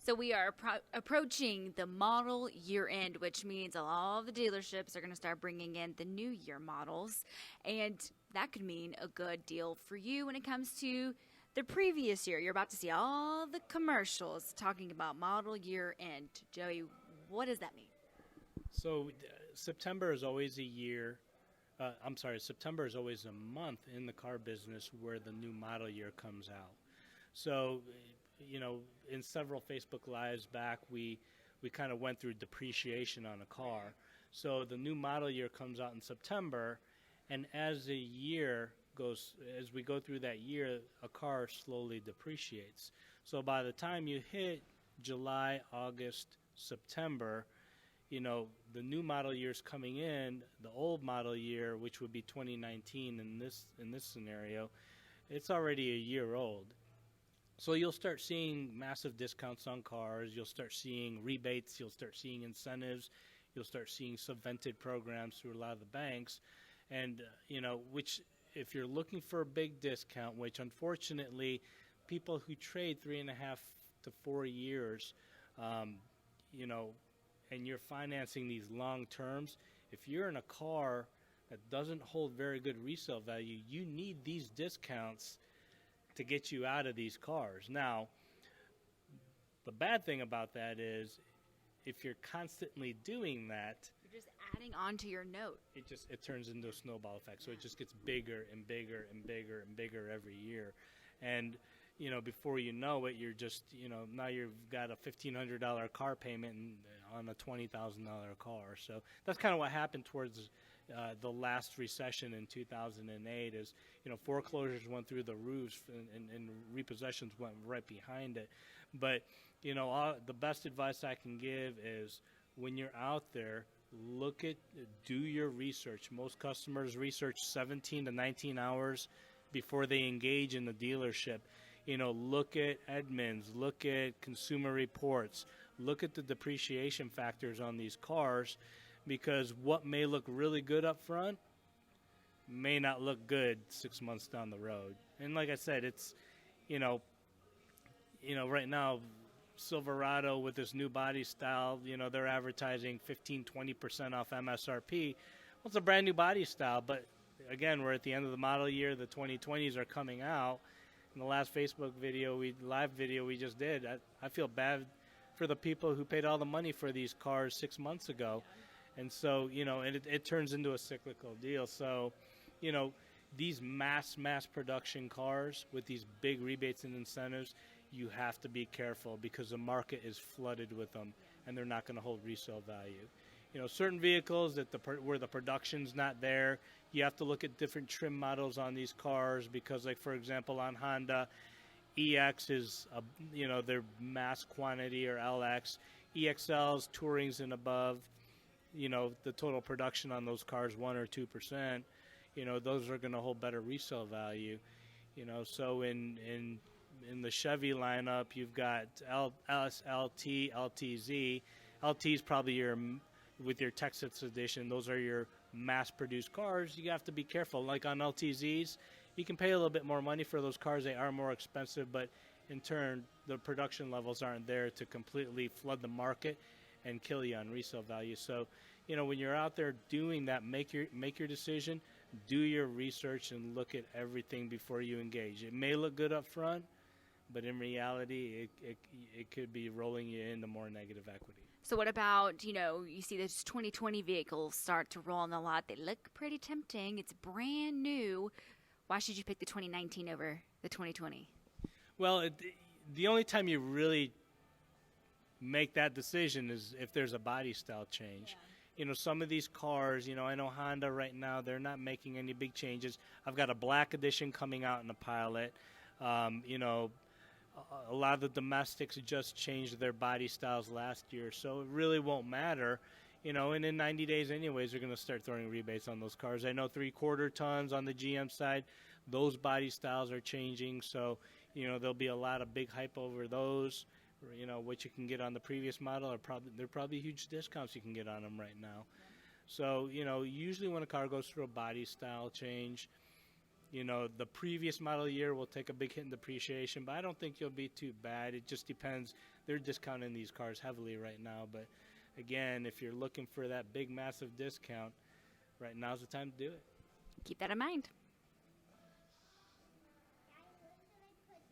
So we are approaching the model year end, which means all the dealerships are going to start bringing in the new year models. And that could mean a good deal for you when it comes to the previous year. You're about to see all the commercials talking about model year end. Joey, what does that mean? So September is always September is always a month in the car business where the new model year comes out. So, in several Facebook Lives back, we kind of went through depreciation on a car. So the new model year comes out in September, and as we go through that year, a car slowly depreciates. So by the time you hit July, August, September, the new model year's coming in. The old model year, which would be 2019 in this scenario, it's already a year old. So you'll start seeing massive discounts on cars. You'll start seeing rebates. You'll start seeing incentives. You'll start seeing subvented programs through a lot of the banks. And, which if you're looking for a big discount, which unfortunately people who trade 3.5 to 4 years, and you're financing these long terms, if you're in a car that doesn't hold very good resale value, you need these discounts to get you out of these cars. Now, the bad thing about that is if you're constantly doing that, you're just adding on to your note. It turns into a snowball effect. So it just gets bigger and bigger and bigger and bigger every year. And before you know it, you're just, now you've got a $1,500 car payment on a $20,000 car. So that's kind of what happened towards the last recession in 2008 is, foreclosures went through the roofs and repossessions went right behind it. But, the best advice I can give is when you're out there, do your research. Most customers research 17 to 19 hours before they engage in the dealership. Look at Edmunds, look at Consumer Reports, look at the depreciation factors on these cars, because what may look really good up front may not look good 6 months down the road. And like I said, it's, right now, Silverado with this new body style, they're advertising 15-20% off MSRP. Well, it's a brand new body style, but again, we're at the end of the model year. The 2020s are coming out. In the last Facebook live video we just did, I feel bad for the people who paid all the money for these cars 6 months ago. And so, it turns into a cyclical deal. So, these mass production cars with these big rebates and incentives, you have to be careful because the market is flooded with them and they're not going to hold resale value. Certain vehicles where the production's not there, you have to look at different trim models on these cars because, like, for example, on Honda, EX is, their mass quantity, or LX. EXLs, Tourings and above, the total production on those cars, 1 or 2%, those are going to hold better resale value. So in the Chevy lineup, you've got LT, LTZ. LT is probably with your Texas edition, those are your mass-produced cars. You have to be careful. Like on LTZs, you can pay a little bit more money for those cars. They are more expensive, but in turn, the production levels aren't there to completely flood the market and kill you on resale value. So, when you're out there doing that, make your decision, do your research, and look at everything before you engage. It may look good up front, but in reality, it could be rolling you into more negative equity. So what about, you see those 2020 vehicles start to roll on the lot. They look pretty tempting. It's brand new. Why should you pick the 2019 over the 2020? Well, the only time you really make that decision is if there's a body style change. Yeah. Some of these cars, I know Honda right now, they're not making any big changes. I've got a black edition coming out in the Pilot. A lot of the domestics just changed their body styles last year, so it really won't matter. And in 90 days anyways, they're going to start throwing rebates on those cars. I know 3/4 tons on the GM side, those body styles are changing, so, there'll be a lot of big hype over those. What you can get on the previous model they're probably huge discounts you can get on them right now. So, usually when a car goes through a body style change, The previous model year will take a big hit in depreciation, but I don't think you'll be too bad. It just depends. They're discounting these cars heavily right now, but again, if you're looking for that big, massive discount, right now's the time to do it. Keep that in mind.